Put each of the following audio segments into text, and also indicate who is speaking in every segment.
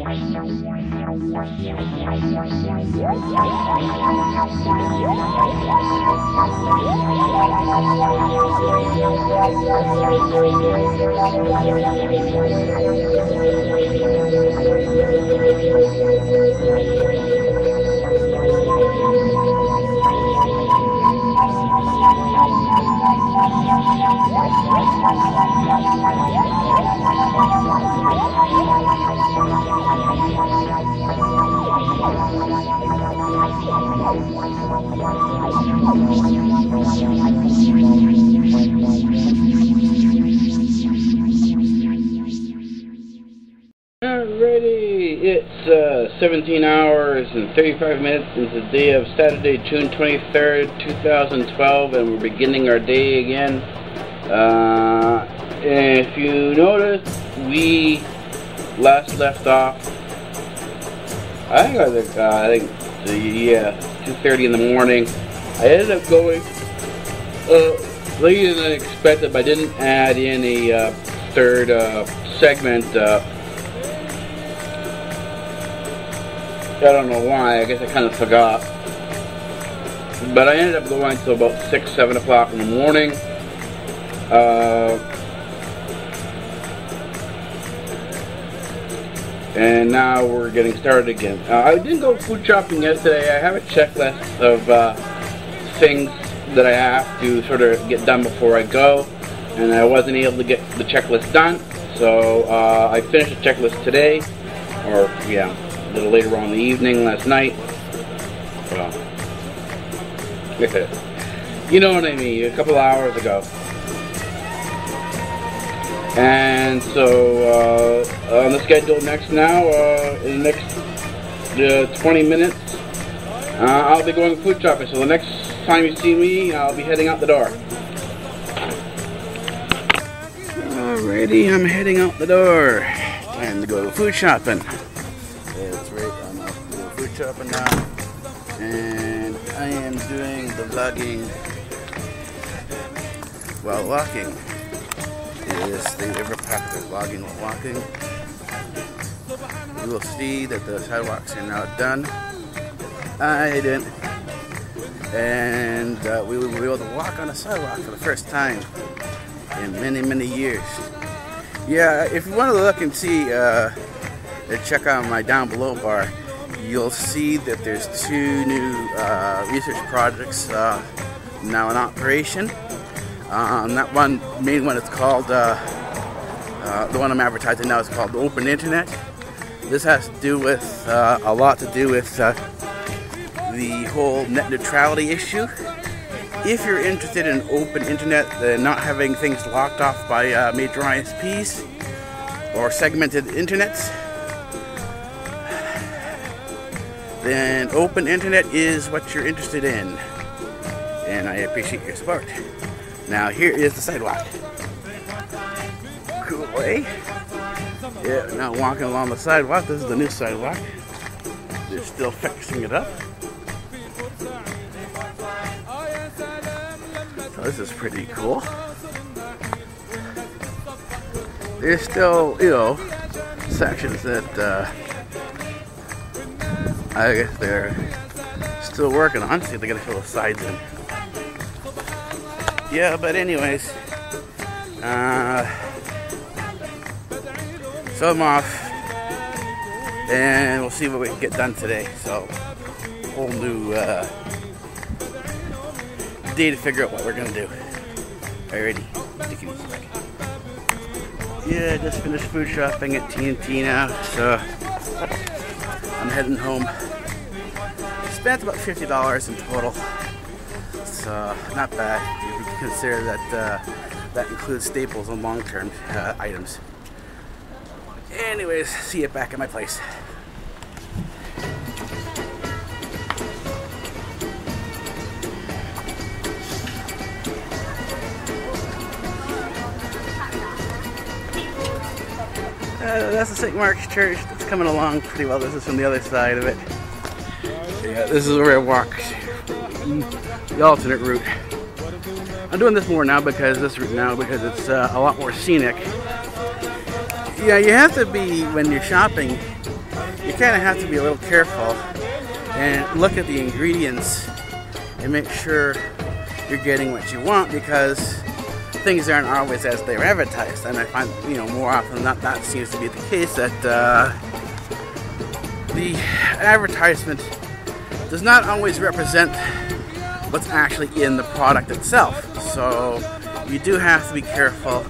Speaker 1: Alrighty, it's 17 hours and 35 minutes into the day of Saturday, June 23rd, 2012, and we're beginning our day again. If you notice, we last left off, I think 2:30 in the morning. I ended up going later than I expected, but I didn't add in a third segment. I don't know why, I guess I kind of forgot. But I ended up going till about 6, 7 o'clock in the morning. And now we're getting started again. I didn't go food shopping yesterday. I have a checklist of things that I have to sort of get done before I go. And I wasn't able to get the checklist done. So I finished the checklist today. Or, yeah, a little later on in the evening last night. Well, you know what I mean, a couple hours ago. And so on the schedule next now, in the next 20 minutes, I'll be going food shopping. So the next time you see me, I'll be heading out the door. Alrighty, I'm heading out the door. Time to go food shopping. That's right, I'm off to go food shopping now. And I am doing the vlogging while walking. Yes, they ever practice vlogging while walking. You will see that the sidewalks are now done. I didn't. And we will be able to walk on the sidewalk for the first time in many, many years. Yeah, if you want to look and see, check out my down below bar, you'll see that there's 2 new research projects now in operation. That one, main one, is called, the one I'm advertising now is called OpenInternet. This has to do with, a lot to do with the whole net neutrality issue. If you're interested in open internet and not having things locked off by major ISPs or segmented internets, then open internet is what you're interested in. And I appreciate your support. Now here is the sidewalk. Cool way. Yeah, now walking along the sidewalk. This is the new sidewalk. They're still fixing it up. So this is pretty cool. There's still, you know, sections that I guess they're still working on. See if they're gonna fill the sides in. Yeah, but anyways, so I'm off, and we'll see what we can get done today. So, whole new day to figure out what we're gonna do. Alrighty, take it easy. Yeah, I just finished food shopping at T&T now, so I'm heading home. Spent about $50 in total, so not bad. You can consider that that includes staples and long-term items. Anyways, see you back at my place. That's the St. Mark's Church. It's coming along pretty well. This is from the other side of it. Yeah, this is where I walk the alternate route. I'm doing this more now because it's a lot more scenic. Yeah, you have to be, when you're shopping, kind of have to be a little careful and look at the ingredients and make sure you're getting what you want, because things aren't always as they're advertised. And I find, more often than not, that seems to be the case, that the advertisement does not always represent what's actually in the product itself. So you do have to be careful.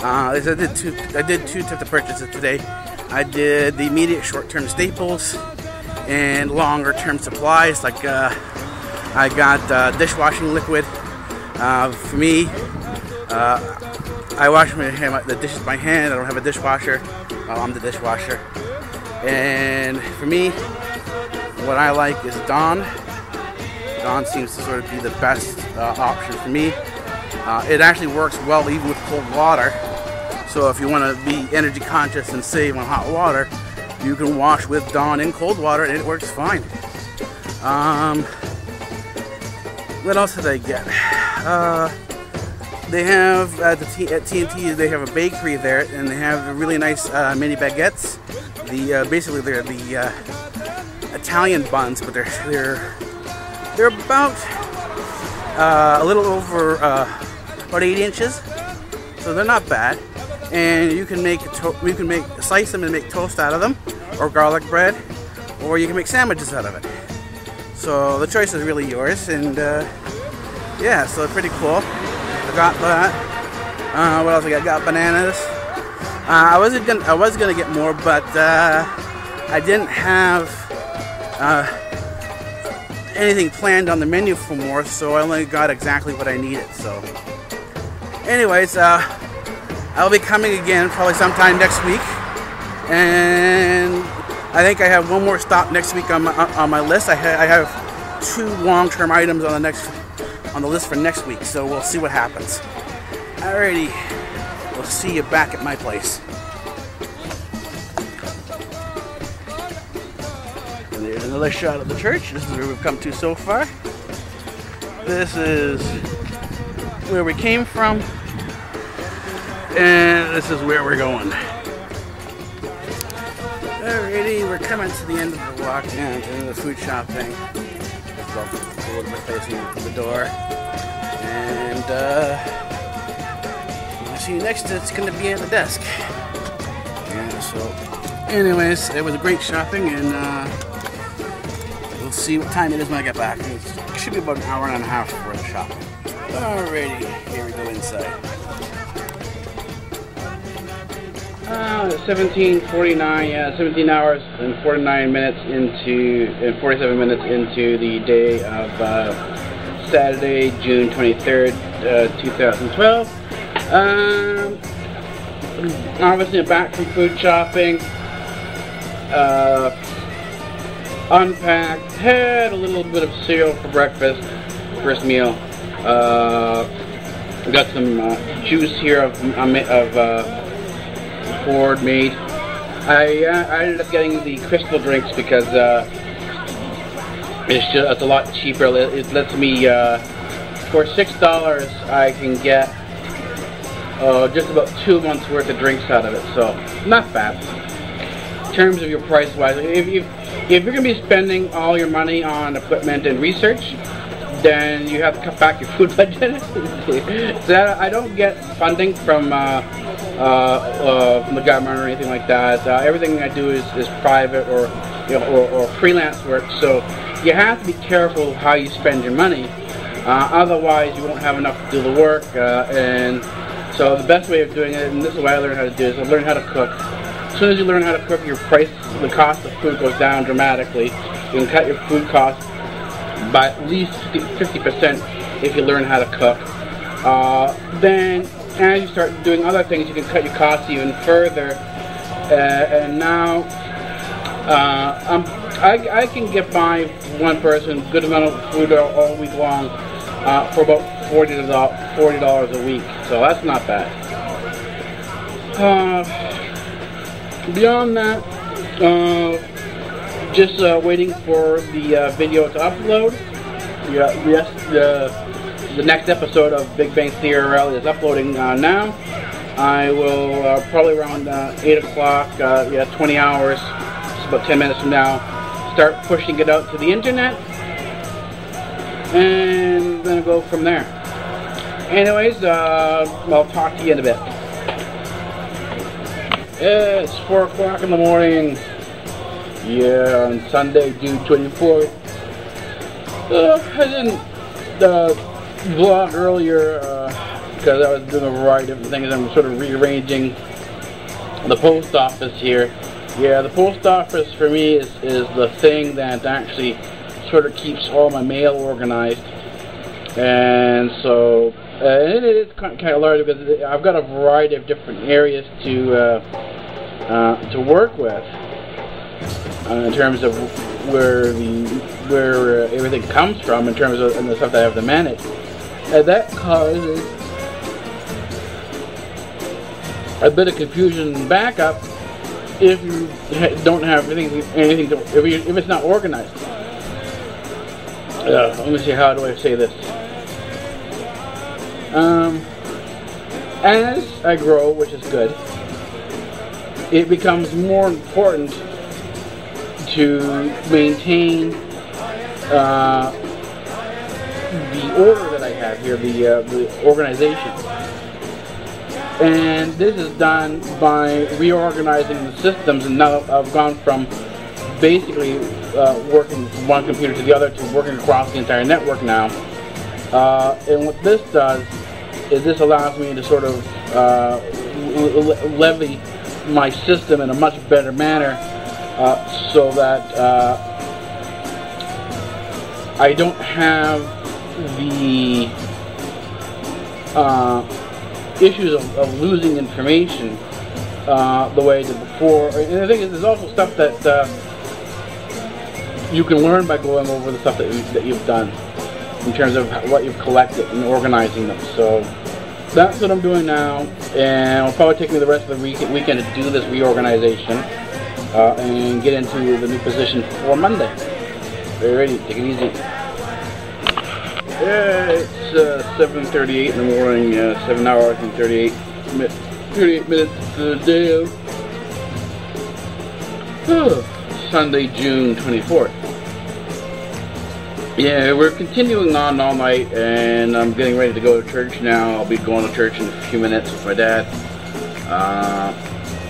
Speaker 1: I did two types of purchases today. I did the immediate short-term staples and longer-term supplies. Like I got dishwashing liquid. For me, I wash the dishes by hand. I don't have a dishwasher. I'm the dishwasher. And for me, what I like is Dawn. Dawn seems to sort of be the best option for me. It actually works well even with cold water. So if you want to be energy conscious and save on hot water, you can wash with Dawn in cold water and it works fine. What else did I get? They have at TNT. They have a bakery there, and they have really nice mini baguettes. Basically they're the Italian buns, but they're about a little over about 8 inches, so they're not bad. And you can slice them and make toast out of them, or garlic bread, or you can make sandwiches out of it. So the choice is really yours, and yeah, so pretty cool. I got that. What else I got? I got bananas. I was gonna get more, but I didn't have anything planned on the menu for more, so I only got exactly what I needed. So, anyways, I'll be coming again probably sometime next week, and I think I have one more stop next week on my list. I have 2 long-term items on the list for next week, so we'll see what happens. Alrighty, we'll see you back at my place. And there's another shot of the church. This is where we've come to so far. This is where we came from, and this is where we're going. Alrighty, we're coming to the end of the walk and into the food shopping. We're facing the door, and I'll see you next. It's going to be at the desk. Yeah. So, anyways, it was a great shopping, and we'll see what time it is when I get back. It should be about an hour and a half for the shopping. Alrighty, here we go inside. 17:49. Yeah, 17 hours and 47 minutes into the day of Saturday, June 23rd, 2012. Obviously, I'm back from food shopping. Unpacked. Had a little bit of cereal for breakfast. First meal. Got some juice here of Ford made. I ended up getting the crystal drinks because it's a lot cheaper. It lets me for $6 I can get just about 2 months worth of drinks out of it. So not bad. In terms of your price wise, if you're going to be spending all your money on equipment and research, then you have to cut back your food budget. So I don't get funding from the government or anything like that. Everything I do is private or freelance work. So you have to be careful how you spend your money. Otherwise, you won't have enough to do the work. And so the best way of doing it, and this is what I learned how to do, is I learned how to cook. As soon as you learn how to cook, the cost of food goes down dramatically. You can cut your food costs by at least 50% if you learn how to cook. Then as you start doing other things, you can cut your costs even further. And now I can get by one person good amount of food all week long for about $40 a week. So that's not bad. Beyond that, just waiting for the video to upload. The next episode of BigBangTheoryRL is uploading now. I will probably around 8 o'clock, 20 hours, about 10 minutes from now, start pushing it out to the internet, and then go from there. Anyways, I'll talk to you in a bit. It's 4 o'clock in the morning. Yeah, on Sunday, June 24th. I didn't vlog earlier because I was doing a variety of different things. I'm sort of rearranging the post office here. Yeah, the post office for me is the thing that actually sort of keeps all my mail organized. And so, it is kind of large because I've got a variety of different areas to work with in terms of where everything comes from, in terms of the stuff that I have to manage. And that causes a bit of confusion and backup if you don't have anything to, if it's not organized. Let me see, how do I say this? As I grow, which is good, it becomes more important to maintain the order that I have here, the organization. And this is done by reorganizing the systems, and now I've gone from basically working from one computer to the other to working across the entire network now. And what this does is this allows me to sort of levy my system in a much better manner, so that I don't have the issues of losing information the way I did before. And the thing is, there's also stuff that you can learn by going over the stuff that you've done in terms of what you've collected and organizing them. So that's what I'm doing now, and it'll probably take me the rest of the weekend to do this reorganization and get into the new position for Monday. Alrighty, take it easy. Yeah, it's 7:38 in the morning, 7 hours and 38 minutes to the day of Sunday, June 24th. Yeah, we're continuing on all night, and I'm getting ready to go to church now. I'll be going to church in a few minutes with my dad.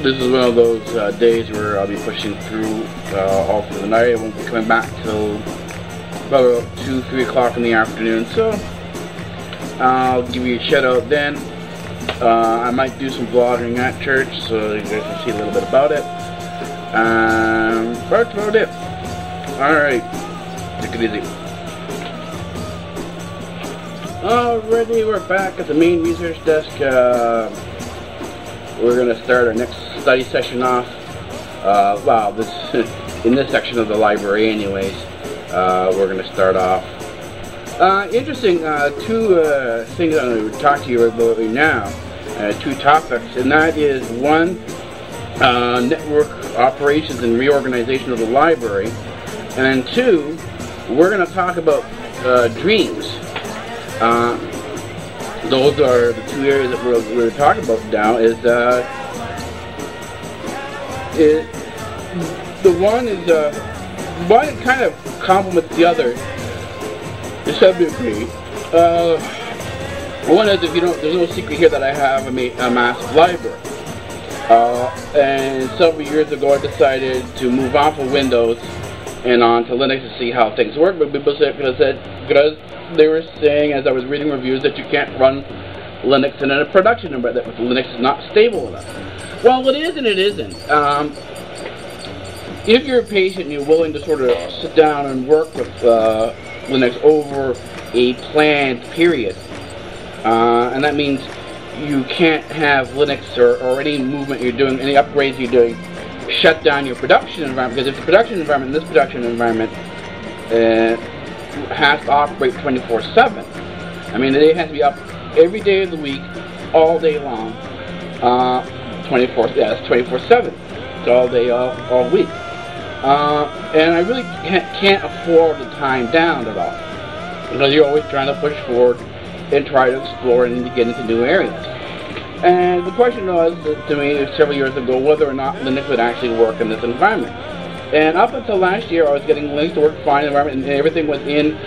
Speaker 1: This is one of those days where I'll be pushing through all through the night. I won't be coming back till about 2, 3 o'clock in the afternoon, so I'll give you a shout out then. I might do some vlogging at church, so you guys can see a little bit about it. That's about it. Alright, take it easy. Alrighty, we're back at the main research desk. We're going to start our next study session off. Well, in this section of the library anyways. We're going to start off. Interesting, two things I'm going to talk to you about right now. Two topics, and that is one, network operations and reorganization of the library, and then two, we're going to talk about dreams. Those are the two areas that we're talking about now. One kind of complements the other to some degree. One is, if you don't, there's no secret here that I have a massive library. And several years ago I decided to move off of Windows and on to Linux to see how things work. But people said, because they were saying, as I was reading reviews, that you can't run Linux in a production environment, that Linux is not stable enough. Well, it is and it isn't. If you're patient and you're willing to sort of sit down and work with Linux over a planned period, and that means you can't have Linux or any movement you're doing, any upgrades you're doing, shut down your production environment, because if the production environment, this production environment, has to operate 24/7. I mean, it has to be up every day of the week, all day long, 24/7. It's all day, all week. And I really can't afford the time down at all, because you're always trying to push forward and try to explore and get into new areas. And the question was, to me, several years ago, whether or not Linux would actually work in this environment. And up until last year, I was getting Linux to work fine in the environment, and everything was in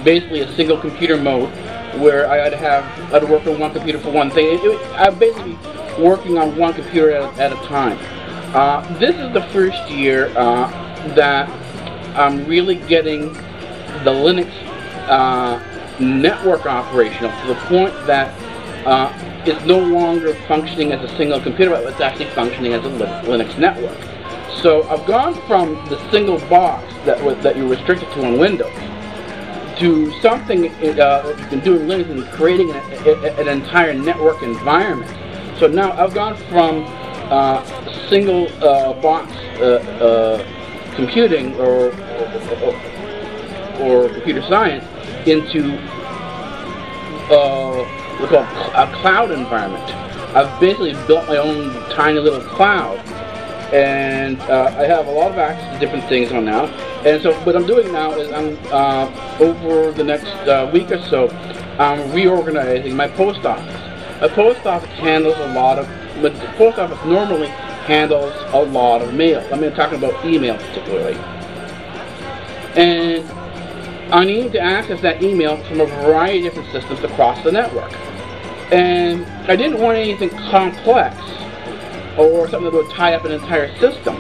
Speaker 1: basically a single computer mode, where I had to work on one computer for one thing. I'm basically working on one computer at a time. This is the first year that I'm really getting the Linux network operational to the point that it's no longer functioning as a single computer, but it's actually functioning as a Linux network. So I've gone from the single box that you're restricted to on Windows to something you can do in Linux and creating an entire network environment. So now I've gone from single box computing or computer science into what's called a cloud environment. I've basically built my own tiny little cloud, and I have a lot of access to different things on now. And so what I'm doing now is I'm over the next week or so, I'm reorganizing my post office. A post office handles a lot of, but the post office normally handles a lot of mail. I mean, I'm talking about email particularly. And I need to access that email from a variety of different systems across the network. And I didn't want anything complex or something that would tie up an entire system.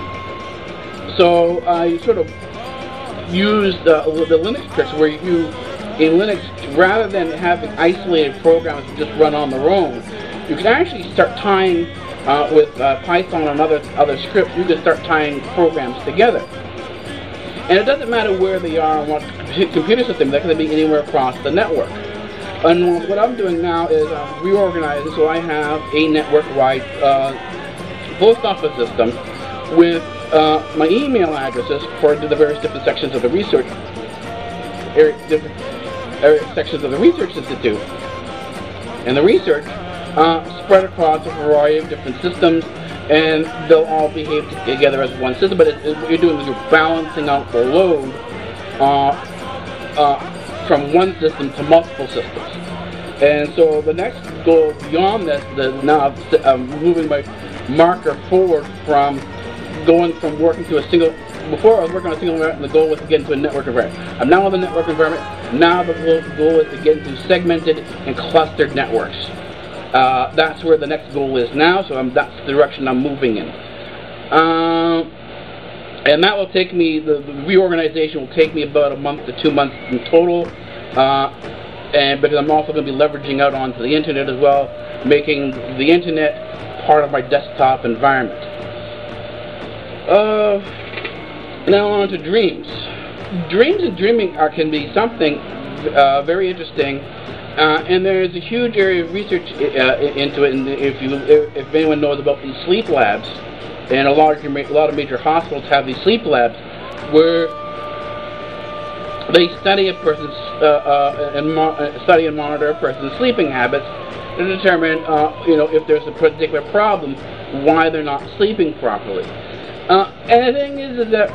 Speaker 1: So I sort of used the Linux tricks where you, in Linux, rather than having isolated programs that just run on their own, you can actually start tying with Python and other scripts, you can start tying programs together. And it doesn't matter where they are on what computer system, they can be anywhere across the network. And what I'm doing now is reorganizing, so I have a network-wide post office system with my email addresses for the various different sections of the research sections of the Research Institute. And the research spread across a variety of different systems, and they'll all behave together as one system, but what you're doing is you're balancing out the load from one system to multiple systems. And so the next goal beyond this, now I'm moving my marker forward from going from working to a single, before I was working on a single environment, and the goal was to get into a network environment. I'm now on the network environment. Now the goal is to get into segmented and clustered networks. That's where the next goal is now, so that's the direction I'm moving in. And that will take me, the reorganization will take me about a month to 2 months in total, and because I'm also going to be leveraging out onto the internet as well, making the internet part of my desktop environment. Now on to dreams. Dreams and dreaming can be something very interesting. And there's a huge area of research into it, and if anyone knows about these sleep labs, and a lot of major hospitals have these sleep labs where they study a person's study and monitor a person's sleeping habits to determine, if there's a particular problem, why they're not sleeping properly. And the thing is that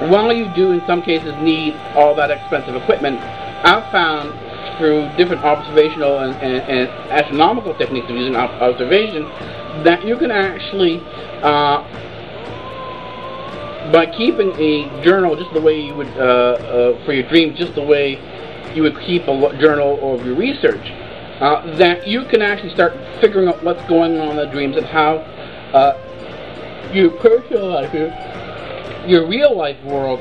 Speaker 1: while you do in some cases need all that expensive equipment, I've found through different observational and astronomical techniques of using observation that you can actually, by keeping a journal just the way you would, for your dreams, just the way you would keep a journal of your research, that you can actually start figuring out what's going on in the dreams and how your personal life, your real life world,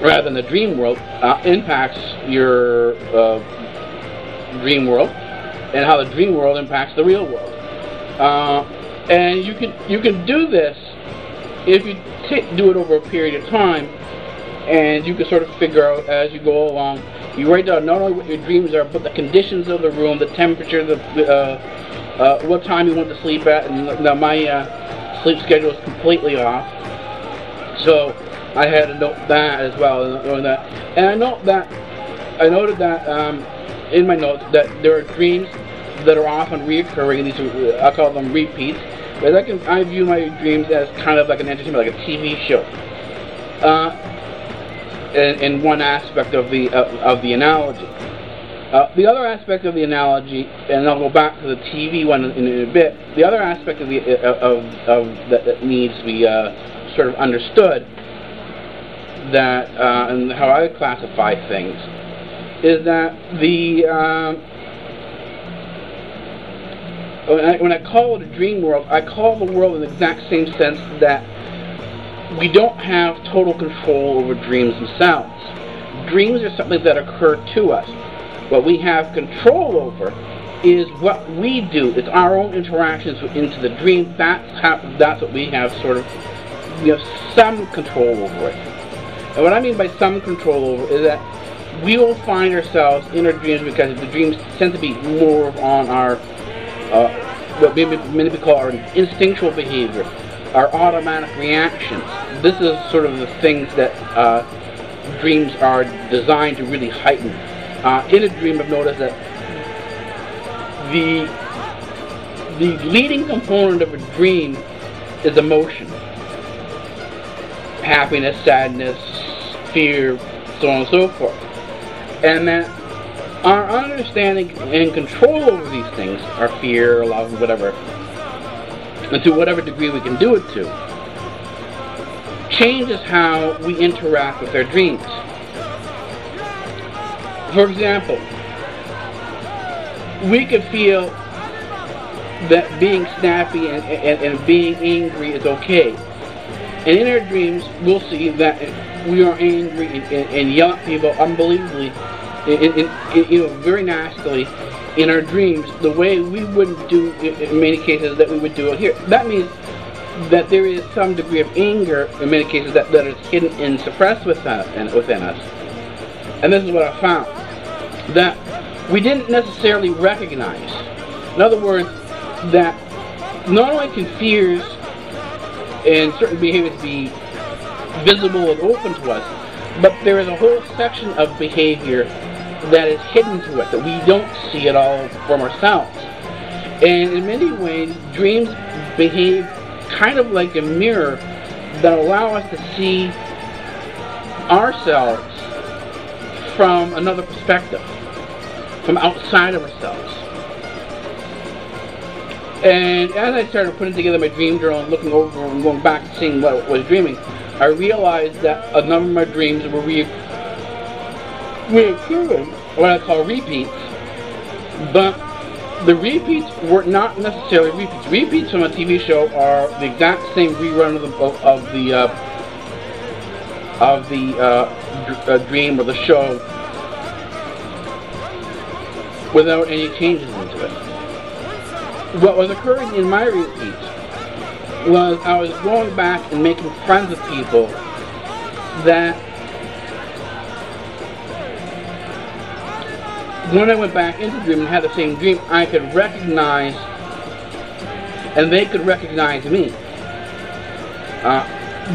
Speaker 1: rather than the dream world, impacts your dream world, and how the dream world impacts the real world. And you can do this if you do it over a period of time, and you can sort of figure out as you go along. You write down not only what your dreams are, but the conditions of the room, the temperature, what time you want to sleep at. And now my sleep schedule is completely off, so I had to note that as well. And I noted that in my notes that there are dreams that are often reoccurring. These are, I call them repeats. But I view my dreams as kind of like an entertainment, like a TV show. In one aspect of the analogy. The other aspect of the analogy, and I'll go back to the TV one in a bit. The other aspect of that needs to be sort of understood that, and how I classify things, is that when I call it a dream world, I call the world in the exact same sense that we don't have total control over dreams themselves. Dreams are something that occur to us. What we have control over is what we do. It's our own interactions into the dream. That's what we have sort of, some control over it. And what I mean by some control over is that we will find ourselves in our dreams because the dreams tend to be more on our what many people call our instinctual behavior, our automatic reactions. This is sort of the things that dreams are designed to really heighten. In a dream, I've noticed that the leading component of a dream is emotion. Happiness, sadness, fear, so on and so forth. And that our understanding and control over these things, our fear, love, whatever, and to whatever degree we can do it to, changes how we interact with our dreams. For example, we could feel that being snappy and being angry is okay. And in our dreams, we'll see that we are angry and yell at people unbelievably, very nastily in our dreams, the way we wouldn't do in many cases that we would do it here. That means that there is some degree of anger in many cases that is hidden and suppressed within us. And this is what I found, that we didn't necessarily recognize. In other words, that not only can fears and certain behaviors be visible and open to us, but there is a whole section of behavior that is hidden to it, that we don't see at all from ourselves. And in many ways, dreams behave kind of like a mirror that allow us to see ourselves from another perspective, from outside of ourselves. And as I started putting together my dream journal and looking over and going back and seeing what I was dreaming, I realized that a number of my dreams were reoccurring, what I call repeats. But the repeats were not necessarily repeats. Repeats from a TV show are the exact same rerun of the dream or the show without any changes into it. What was occurring in my repeats was I was going back and making friends with people that when I went back into the dream and had the same dream, I could recognize, and they could recognize me.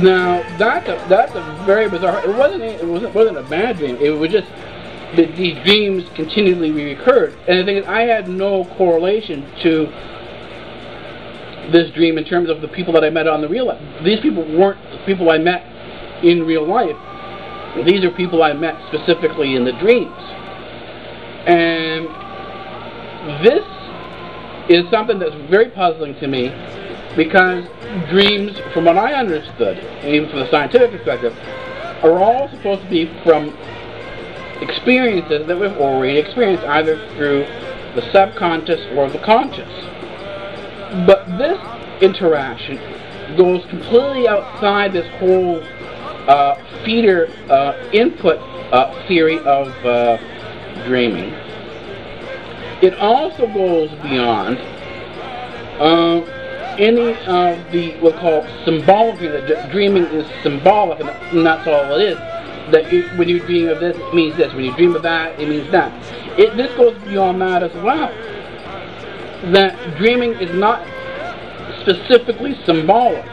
Speaker 1: Now that's a very bizarre. It wasn't a bad dream. It was just that these dreams continually recurred, and the thing is, I had no correlation to this dream in terms of the people that I met on the real life. These people weren't people I met in real life. These are people I met specifically in the dreams. And this is something that's very puzzling to me, because dreams, from what I understood, and even from the scientific perspective, are all supposed to be from experiences that we've already experienced, either through the subconscious or the conscious. But this interaction goes completely outside this whole feeder input theory of dreaming. It also goes beyond any of the what we call symbolic dreaming. That dreaming is symbolic, and that's all it is. That when you dream of this, it means this. When you dream of that, it means that. This goes beyond that as well. That dreaming is not specifically symbolic.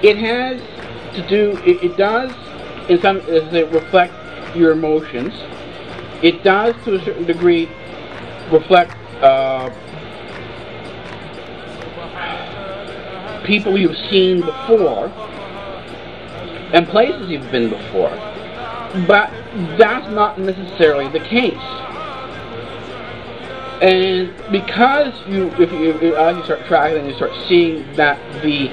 Speaker 1: It has to do. It does, in some, as it reflect your emotions. It does, to a certain degree, reflect people you've seen before and places you've been before, but that's not necessarily the case. And because as you start tracking and you start seeing that the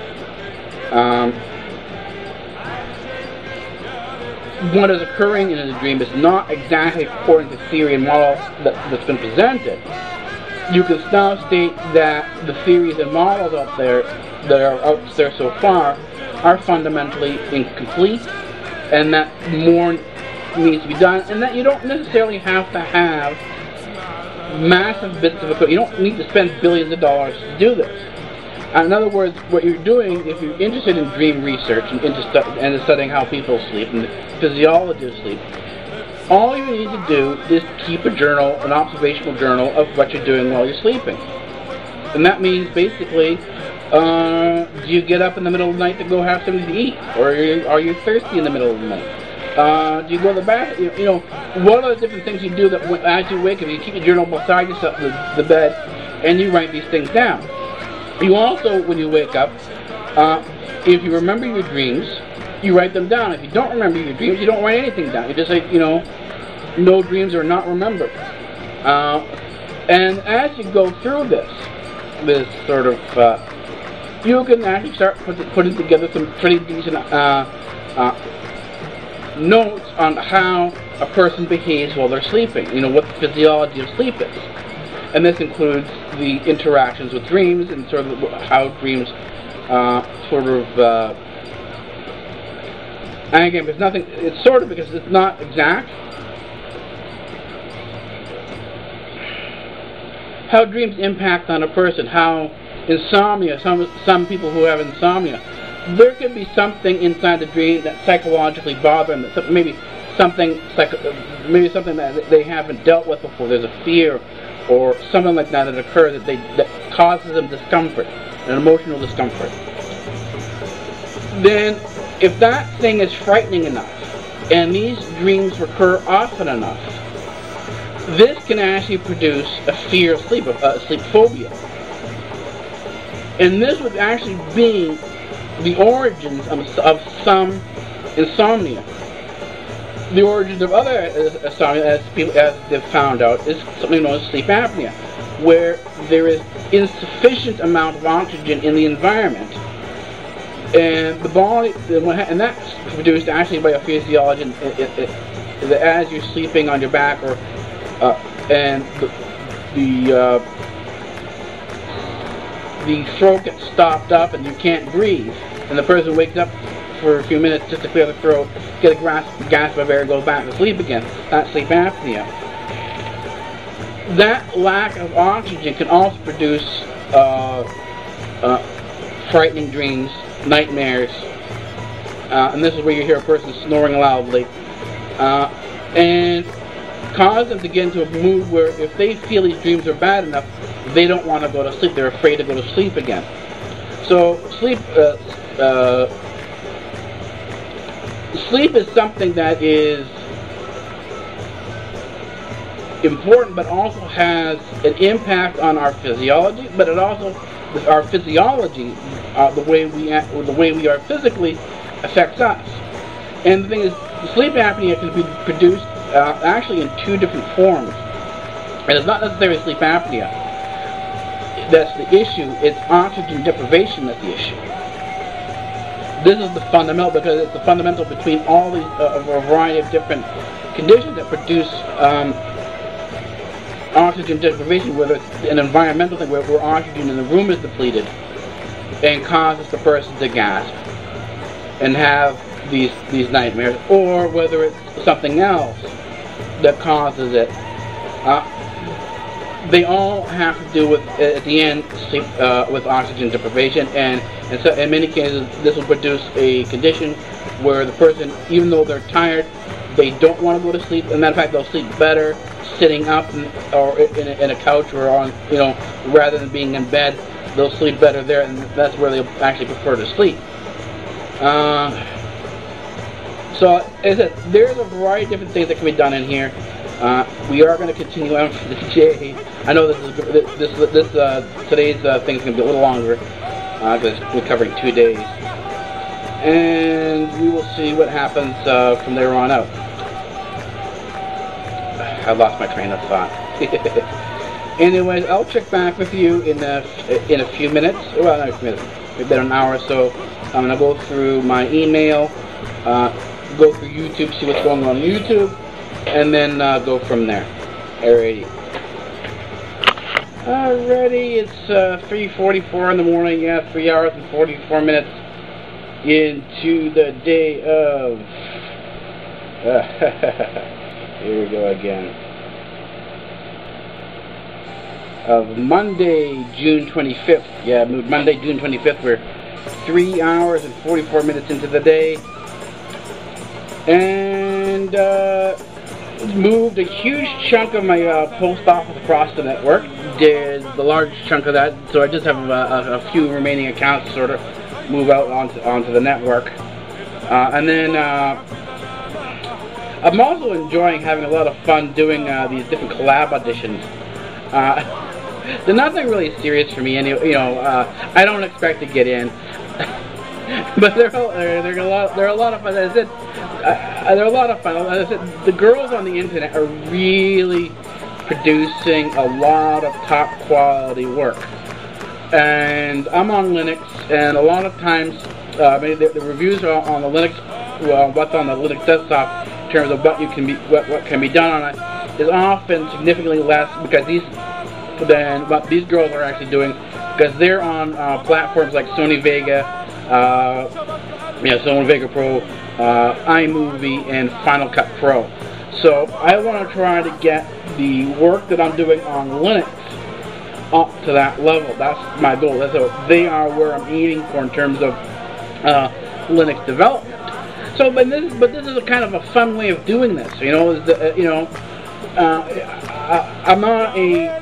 Speaker 1: what is occurring in the dream is not exactly according to theory and model that's been presented, you can now state that the theories and models out there that are out there so far are fundamentally incomplete, and that more needs to be done, and that you don't necessarily have to have massive bits of equipment. You don't need to spend billions of dollars to do this. In other words, what you're doing, if you're interested in dream research and into studying how people sleep and the physiology of sleep, all you need to do is keep a journal, an observational journal of what you're doing while you're sleeping. And that means basically, do you get up in the middle of the night to go have something to eat? Or are you thirsty in the middle of the night? Do you go to the bathroom? You know, what are the different things you do that as you wake up? You keep your journal beside yourself, the bed, and you write these things down. You also, when you wake up, if you remember your dreams, you write them down. If you don't remember your dreams, you don't write anything down. You just say, you know, no dreams are not remembered. And as you go through this sort of, you can actually start putting together some pretty decent notes on how a person behaves while they're sleeping. You know, what the physiology of sleep is. And this includes the interactions with dreams and sort of how dreams and again, there's nothing, it's sort of, because it's not exact, how dreams impact on a person, how insomnia, some people who have insomnia, there could be something inside the dream that psychologically bothers them, maybe something that they haven't dealt with before. There's a fear or something like that occurs that causes them discomfort, an emotional discomfort. Then, if that thing is frightening enough, and these dreams recur often enough, this can actually produce a fear of sleep, a sleep phobia. And this would actually be the origins of some insomnia. The origins of other insomnia, as they've found out, is something known as sleep apnea, where there is insufficient amount of oxygen in the environment, and the body, and that's produced actually by a physiology that as you're sleeping on your back, or and the throat gets stopped up and you can't breathe, and the person wakes up for a few minutes just to clear the throat, get a gasp of air, go back to sleep again. That's sleep apnea. That lack of oxygen can also produce frightening dreams, nightmares, and this is where you hear a person snoring loudly, and cause them to get into a mood where if they feel these dreams are bad enough, they don't want to go to sleep. They're afraid to go to sleep again. So sleep is something that is important, but also has an impact on our physiology. But it also, our physiology, the way we are physically, affects us. And the thing is, sleep apnea can be produced actually in two different forms. And it's not necessarily sleep apnea that's the issue. It's oxygen deprivation that's the issue. This is the fundamental, because it's the fundamental between all these a variety of different conditions that produce oxygen deprivation, whether it's an environmental thing where oxygen in the room is depleted and causes the person to gasp and have these nightmares, or whether it's something else that causes it. They all have to do with, at the end, sleep with oxygen deprivation, and so in many cases this will produce a condition where the person, even though they're tired, they don't want to go to sleep. As a matter of fact, they'll sleep better sitting up or in a couch, or on, you know, rather than being in bed. They'll sleep better there, and that's where they'll actually prefer to sleep. So, as I said, there's a variety of different things that can be done in here. We are going to continue on for the day. I know today's thing is going to be a little longer because we're covering 2 days, and we will see what happens from there on out. I lost my train of thought. Anyways, I'll check back with you in a few minutes. Well, not a few minutes, maybe about an hour or so. I'm going to go through my email. go through YouTube, see what's going on YouTube, and then go from there. Alrighty. Alrighty, it's 3:44 in the morning. Yeah, 3 hours and 44 minutes into the day of. Here we go again. Of Monday, June 25th. Yeah, Monday, June 25th. We're 3 hours and 44 minutes into the day, and moved a huge chunk of my post office across the network. Did the large chunk of that, so I just have a few remaining accounts to sort of move out onto the network, and then I'm also enjoying having a lot of fun doing these different collab auditions. They're nothing really serious for me, and I don't expect to get in, but they're a lot of fun. As I said, they're a lot of fun. As I said, the girls on the internet are really producing a lot of top quality work, and I'm on Linux, and a lot of times the reviews are on the Linux, what's on the Linux desktop in terms of what can be done on it is often significantly less than what these girls are actually doing, because they're on platforms like Sony Vega, Sony Vega Pro, iMovie, and Final Cut Pro. So I want to try to get the work that I'm doing on Linux up to that level. That's my goal. They are where I'm aiming for in terms of Linux development. So, but this is a kind of a fun way of doing this. I'm not a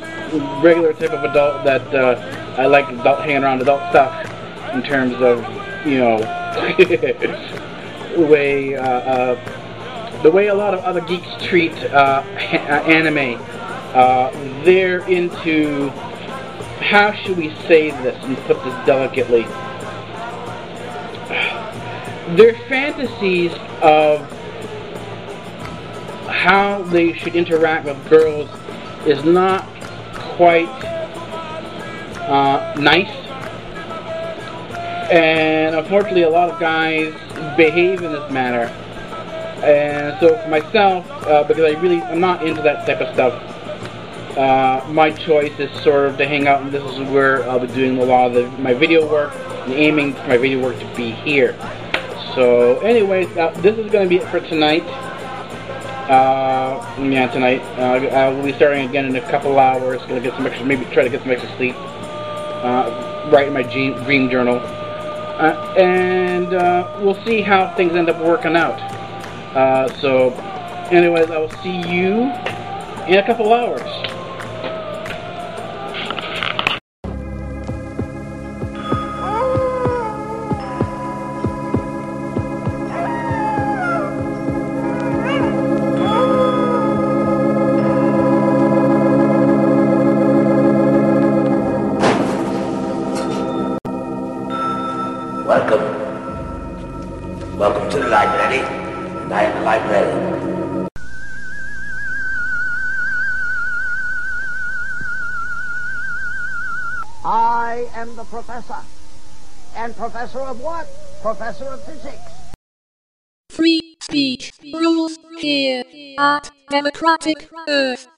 Speaker 1: regular type of adult that I like hanging around adult stuff in terms of the way a lot of other geeks treat anime. They're into, how should we say this and put this delicately, their fantasies of how they should interact with girls is not quite nice, and unfortunately a lot of guys behave in this manner. And so for myself, because I'm not into that type of stuff, my choice is sort of to hang out, and this is where I'll be doing a lot of my video work, and aiming for my video work to be here. So anyways, this is going to be it for tonight. Tonight. I will be starting again in a couple hours. Gonna get some extra, maybe try to get some extra sleep. Write in my dream journal, and we'll see how things end up working out. So, anyways, I will see you in a couple hours.
Speaker 2: Welcome to the library, and I am the librarian.
Speaker 3: I am the professor. And professor of what? Professor of physics.
Speaker 4: Free speech rules here at Democratic Earth.